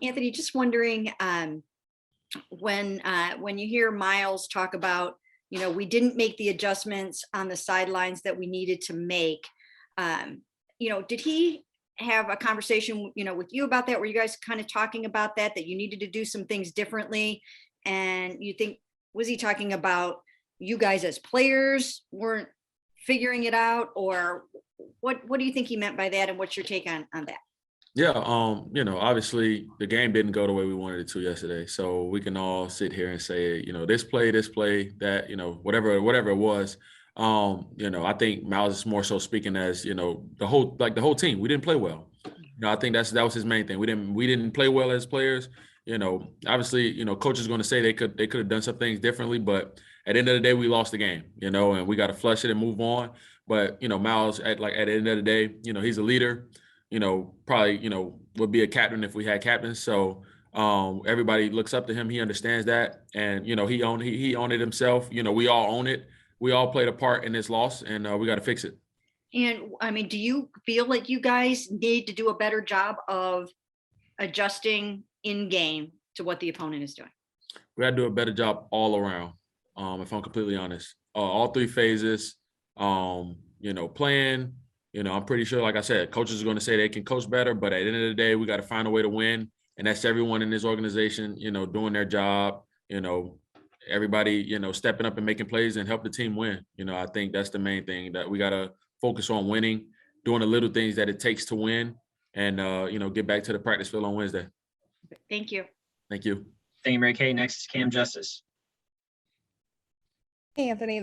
Anthony, just wondering, when you hear Miles talk about, we didn't make the adjustments on the sidelines that we needed to make. Did he have a conversation, with you about that? Were you guys kind of talking about that you needed to do some things differently? And was he talking about you guys as players weren't figuring it out, or what do you think he meant by that? And what's your take on that? Yeah, obviously the game didn't go the way we wanted it to yesterday. So we can all sit here and say, this play, that, whatever it was. I think Miles is more so speaking as, the whole team. We didn't play well. I think that was his main thing. We didn't play well as players. Obviously, coach is going to say they could have done some things differently, but at the end of the day, we lost the game, and we got to flush it and move on. But, Miles at the end of the day, he's a leader. Probably, would be a captain if we had captains. So everybody looks up to him. He understands that. And, he owned it himself. We all own it. We all played a part in this loss, and we got to fix it. And I mean, do you feel like you guys need to do a better job of adjusting in game to what the opponent is doing? We got to do a better job all around, if I'm completely honest. All three phases, playing. I'm pretty sure, like I said, coaches are going to say they can coach better, but at the end of the day, we got to find a way to win. And that's everyone in this organization, doing their job, everybody, stepping up and making plays and help the team win. I think that's the main thing, that we got to focus on winning, doing the little things that it takes to win, and, get back to the practice field on Wednesday. Thank you. Thank you. Thank you, Mary Kay. Next is Cam Justice. Hey, Anthony,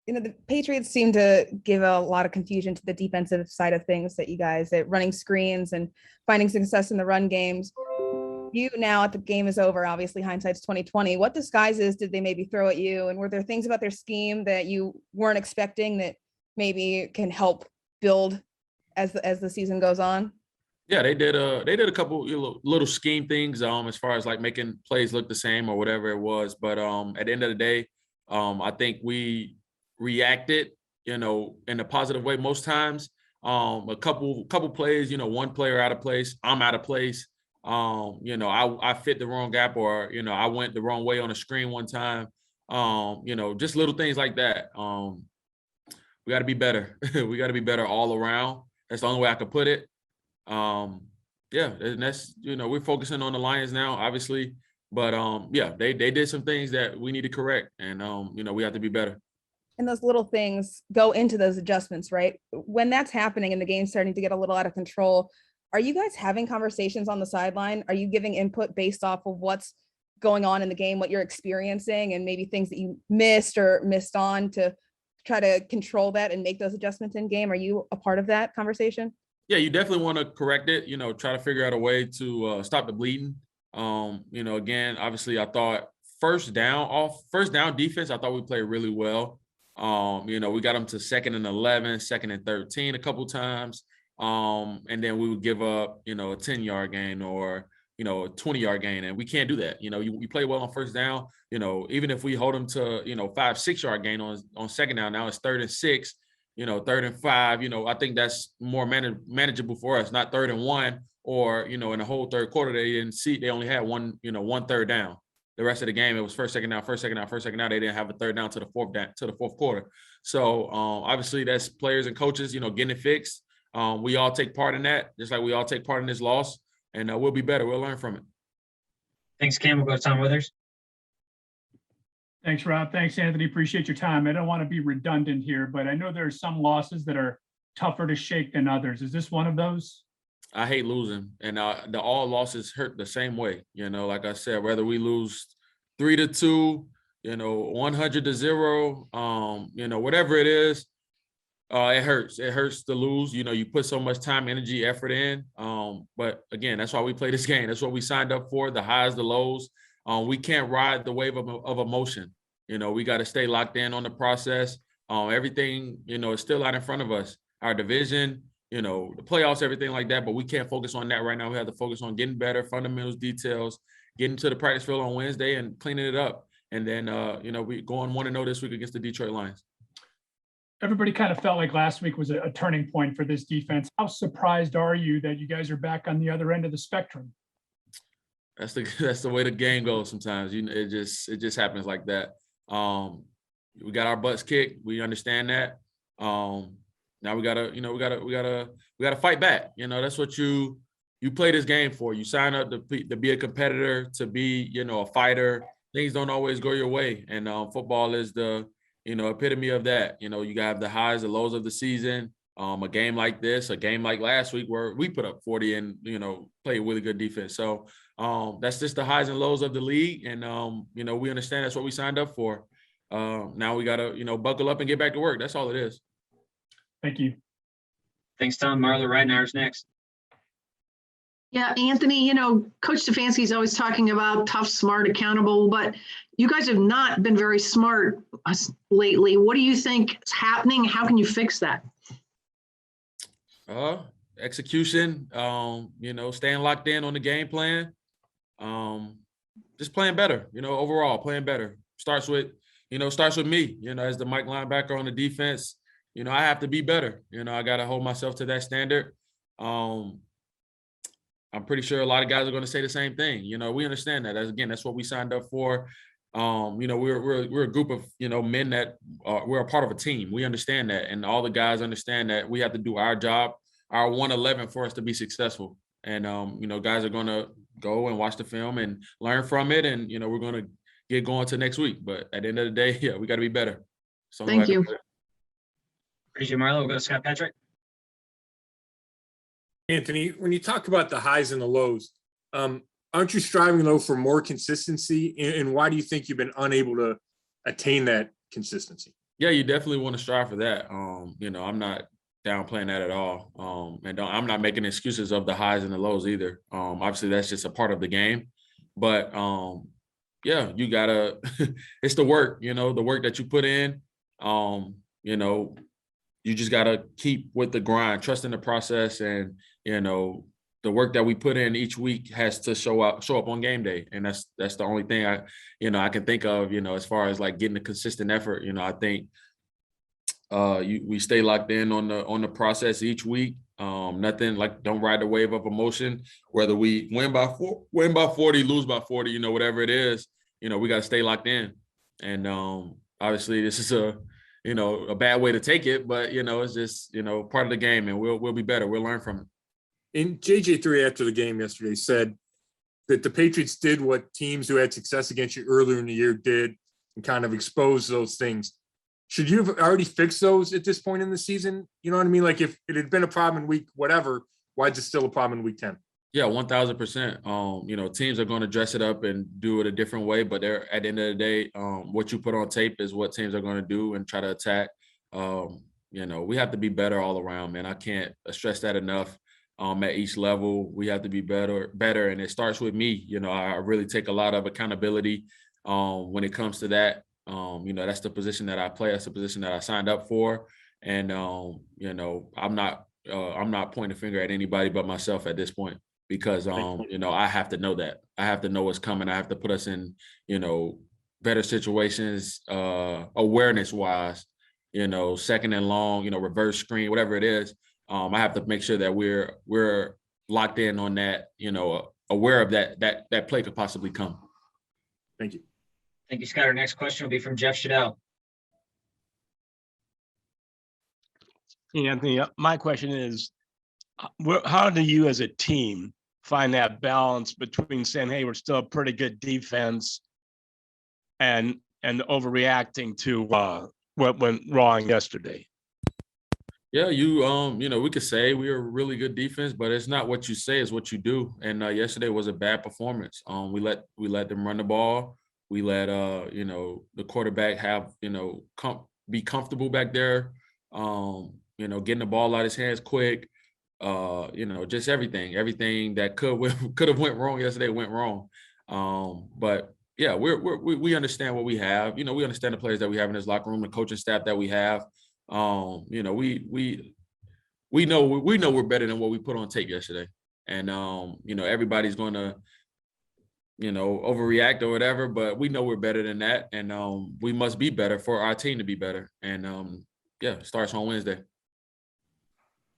the Patriots seem to give a lot of confusion to the defensive side of things, that you guys at running screens and finding success in the run games. You now, the game is over, obviously hindsight's 2020. What disguises did they maybe throw at you? And were there things about their scheme that you weren't expecting that maybe can help build as the season goes on? Yeah, they did a couple little scheme things, as far as like making plays look the same or whatever it was. But at the end of the day, I think we reacted, in a positive way most times. A couple plays, one player out of place, I'm out of place. I fit the wrong gap, or I went the wrong way on a screen one time. Just little things like that. We got to be better. We got to be better all around. That's the only way I could put it. Yeah, and that's, we're focusing on the Lions now, obviously, but they did some things that we need to correct, and we have to be better. And those little things go into those adjustments, right? When that's happening and the game's starting to get a little out of control, are you guys having conversations on the sideline? Are you giving input based off of what's going on in the game, what you're experiencing, and maybe things that you missed on to try to control that and make those adjustments in game? Are you a part of that conversation? Yeah, you definitely want to correct it, try to figure out a way to stop the bleeding. Again, obviously I thought first down defense, I thought we played really well. We got them to 2nd and 11, 2nd and 13 a couple times. And then we would give up, a 10-yard gain or, a 20-yard gain. And we can't do that. We play well on first down, even if we hold them to, 5-6-yard gain on second down, now it's 3rd and 6, 3rd and 5, I think that's more manageable for us, not 3rd and 1, or, in the whole third quarter, they only had one third down. The rest of the game, it was first, second down. They didn't have a third down to the fourth quarter. So obviously that's players and coaches, getting it fixed. We all take part in that, just like we all take part in this loss, and we'll be better. We'll learn from it. Thanks, Cam. We'll go to Tom Withers. Thanks, Rob. Thanks, Anthony. Appreciate your time. I don't want to be redundant here, but I know there are some losses that are tougher to shake than others. Is this one of those? I hate losing, and the all losses hurt the same way. Like I said, whether we lose 3-2, 100-0, whatever it is, it hurts. It hurts to lose. You put so much time, energy, effort in. But again, that's why we play this game. That's what we signed up for, the highs, the lows. We can't ride the wave of emotion. We got to stay locked in on the process. Everything, is still out in front of us. Our division, the playoffs, everything like that, but we can't focus on that right now. We have to focus on getting better, fundamentals, details, getting to the practice field on Wednesday and cleaning it up. And then, we go on 1-0 this week against the Detroit Lions. Everybody kind of felt like last week was a turning point for this defense. How surprised are you that you guys are back on the other end of the spectrum? That's the that's the way the game goes sometimes. You know, it just happens like that. We got our butts kicked. We understand that. Now we gotta fight back. You know, that's what you play this game for. You sign up to be a competitor, to be, you know, a fighter. Things don't always go your way, and football is the, you know, epitome of that. You know, you have the highs, the lows of the season. A game like this, a game like last week where we put up 40 and, you know, play really good defense. So that's just the highs and lows of the league. And, you know, we understand that's what we signed up for. Now we got to, you know, buckle up and get back to work. That's all it is. Thank you. Thanks, Tom. Marla Reitner's next. Yeah, Anthony, you know, Coach Stefanski's always talking about tough, smart, accountable, but you guys have not been very smart lately. What do you think is happening? How can you fix that? Execution, you know, staying locked in on the game plan, just playing better, you know, overall playing better. Starts with me, you know, as the Mike linebacker on the defense. You know, I have to be better. You know, I got to hold myself to that standard. I'm pretty sure a lot of guys are going to say the same thing. You know, we understand that. That's what we signed up for. You know, we're a group of, you know, men that we're a part of a team. We understand that, and all the guys understand that we have to do our job, our 111 for us to be successful. And you know, guys are going to go and watch the film and learn from it, and you know, we're going to get going to next week. But at the end of the day, yeah, we got to be better. So Thank you. Appreciate it, Marla. We'll go to Scott Patrick. Anthony, when you talk about the highs and the lows, aren't you striving though for more consistency? And why do you think you've been unable to attain that consistency? Yeah, you definitely want to strive for that. You know, I'm not downplaying that at all. And I'm not making excuses of the highs and the lows either. Obviously that's just a part of the game, but yeah, you gotta, it's the work, you know, the work that you put in. You know, you just gotta keep with the grind, trust in the process, and you know, the work that we put in each week has to show up on game day. And that's the only thing I can think of, you know, as far as like getting a consistent effort. You know, I think we stay locked in on the process each week. Nothing like, don't ride the wave of emotion, whether we win by 40, lose by 40, you know, whatever it is, you know, we got to stay locked in. And obviously this is a bad way to take it, but you know, it's just, you know, part of the game, and we'll be better. We'll learn from it. And JJ3 after the game yesterday said that the Patriots did what teams who had success against you earlier in the year did, and kind of exposed those things. Should you have already fixed those at this point in the season? You know what I mean? Like if it had been a problem in week whatever, why is it still a problem in week 10? Yeah, 1,000%. You know, teams are going to dress it up and do it a different way, but they're, at the end of the day, what you put on tape is what teams are going to do and try to attack. You know, we have to be better all around, man. I can't stress that enough. At each level, we have to be better, and it starts with me. You know, I really take a lot of accountability when it comes to that. You know, that's the position that I play. That's the position that I signed up for, and you know, I'm not pointing a finger at anybody but myself at this point, because you know, I have to know that. I have to know what's coming. I have to put us in, you know, better situations, awareness wise. You know, second and long, you know, reverse screen, whatever it is. I have to make sure that we're locked in on that, you know, aware of that play could possibly come. Thank you. Thank you, Scott. Our next question will be from Jeff Shadell. Anthony, my question is, how do you as a team find that balance between saying, hey, we're still a pretty good defense, and overreacting to what went wrong yesterday? Yeah, you know, we could say we are a really good defense, but it's not what you say, it's what you do. And yesterday was a bad performance. We let them run the ball. We let you know, the quarterback have, you know, be comfortable back there. You know, getting the ball out of his hands quick. You know, just everything that could have went wrong yesterday went wrong. But yeah, we understand what we have. You know, we understand the players that we have in this locker room, the coaching staff that we have. You know, we know we're better than what we put on tape yesterday, and you know, everybody's going to, you know, overreact or whatever, but we know we're better than that, and we must be better for our team to be better. And yeah, it starts on Wednesday.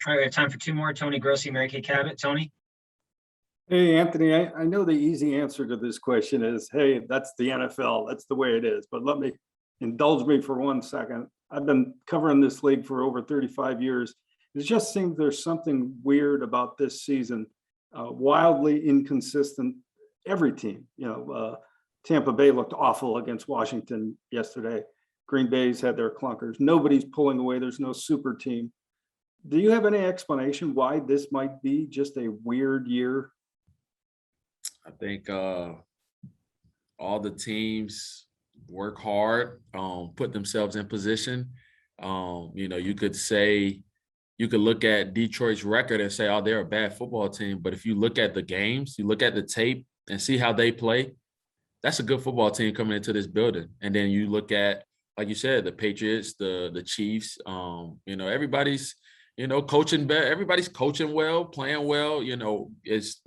All right, we have time for two more. Tony Grossi, Mary Kay Cabot. Tony. Hey, Anthony, I know the easy answer to this question is, hey, that's the NFL. That's the way it is. But let me indulge me for 1 second. I've been covering this league for over 35 years. It just seems there's something weird about this season, wildly inconsistent. Every team, Tampa Bay looked awful against Washington yesterday. Green Bay's had their clunkers. Nobody's pulling away. There's no super team. Do you have any explanation why this might be just a weird year? I think all the teams work hard, put themselves in position. You could look at Detroit's record and say, oh, they're a bad football team. But if you look at the games, you look at the tape and see how they play, that's a good football team coming into this building. And then you look at, like you said, the Patriots, the Chiefs, everybody's, coaching better. Everybody's coaching well, playing well. It's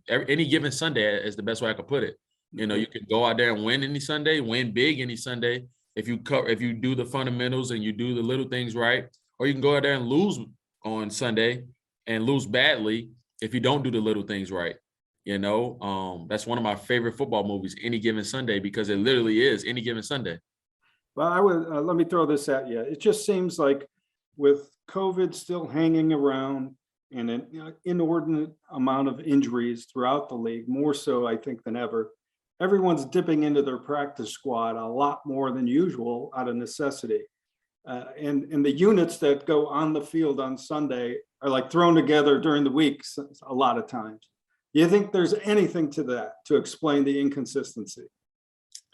any given Sunday is the best way I could put it. You could go out there and win any Sunday, win big any Sunday if you do the fundamentals and you do the little things right, or you can go out there and lose on Sunday and lose badly if you don't do the little things right. That's one of my favorite football movies, Any Given Sunday, because it literally is any given Sunday. Well, I would let me throw this at you. It just seems like with COVID still hanging around and an inordinate amount of injuries throughout the league, more so I think than ever, everyone's dipping into their practice squad a lot more than usual out of necessity. And the units that go on the field on Sunday are like thrown together during the week a lot of times. Do you think there's anything to that to explain the inconsistency?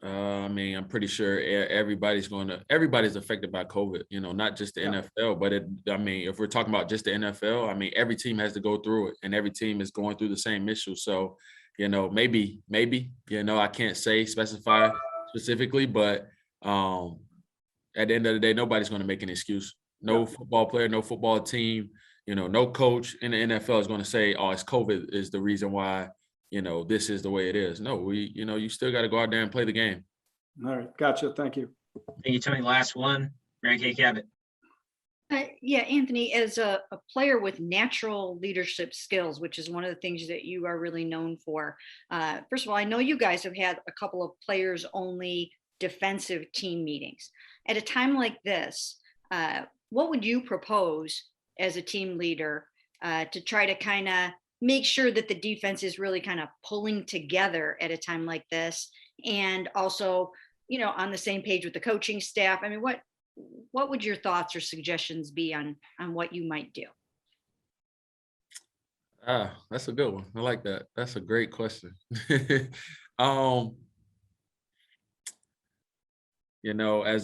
I'm pretty sure everybody's affected by COVID, not just the NFL, but if we're talking about just the NFL, every team has to go through it and every team is going through the same issue. So, maybe, I can't specify specifically, but at the end of the day, nobody's going to make an excuse. No football player, no football team, no coach in the NFL is going to say, oh, it's COVID is the reason why this is the way it is. No, you still got to go out there and play the game. All right. Gotcha. Thank you. Thank you, Tony. Last one, Mary Kay Cabot. Yeah, Anthony, as a player with natural leadership skills, which is one of the things that you are really known for. First of all, I know you guys have had a couple of players only defensive team meetings. At a time like this, what would you propose as a team leader to try to kind of make sure that the defense is really kind of pulling together at a time like this, and also, on the same page with the coaching staff? What would your thoughts or suggestions be on what you might do? That's a good one. I like that. That's a great question. As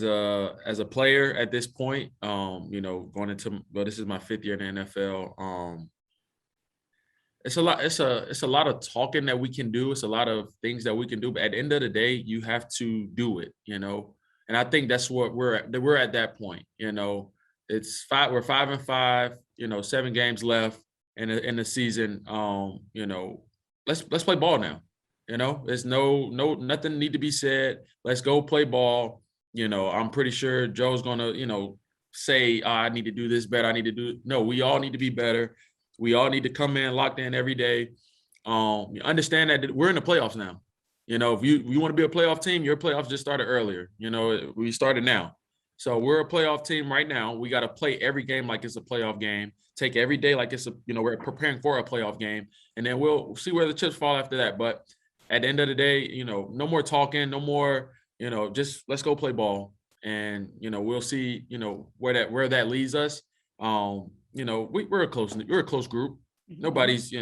a player at this point, going into, this is my 5th year in the NFL. It's a lot of talking that we can do. It's a lot of things that we can do, but at the end of the day, you have to do it, and I think that's what we're at that point. We're 5-5, 7 games left in the season. Let's play ball now. There's nothing need to be said. Let's go play ball. I'm pretty sure Joe's gonna, say, I need to do this better. No, we all need to be better. We all need to come in locked in every day. Understand that we're in the playoffs now. If you want to be a playoff team, your playoffs just started earlier. We started now. So we're a playoff team right now. We got to play every game like it's a playoff game. Take every day like it's we're preparing for a playoff game. And then we'll see where the chips fall after that. But at the end of the day, no more talking, no more, just let's go play ball. And, we'll see, where that leads us. We're a close group. Nobody's,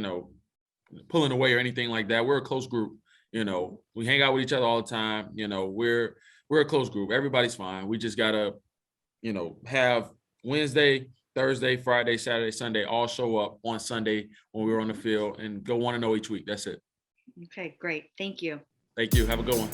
pulling away or anything like that. We're a close group. We hang out with each other all the time. We're a close group. Everybody's fine. We just gotta, have Wednesday, Thursday, Friday, Saturday, Sunday, all show up on Sunday when we're on the field and go 1-0 each week. That's it. Okay, great. Thank you. Thank you. Have a good one.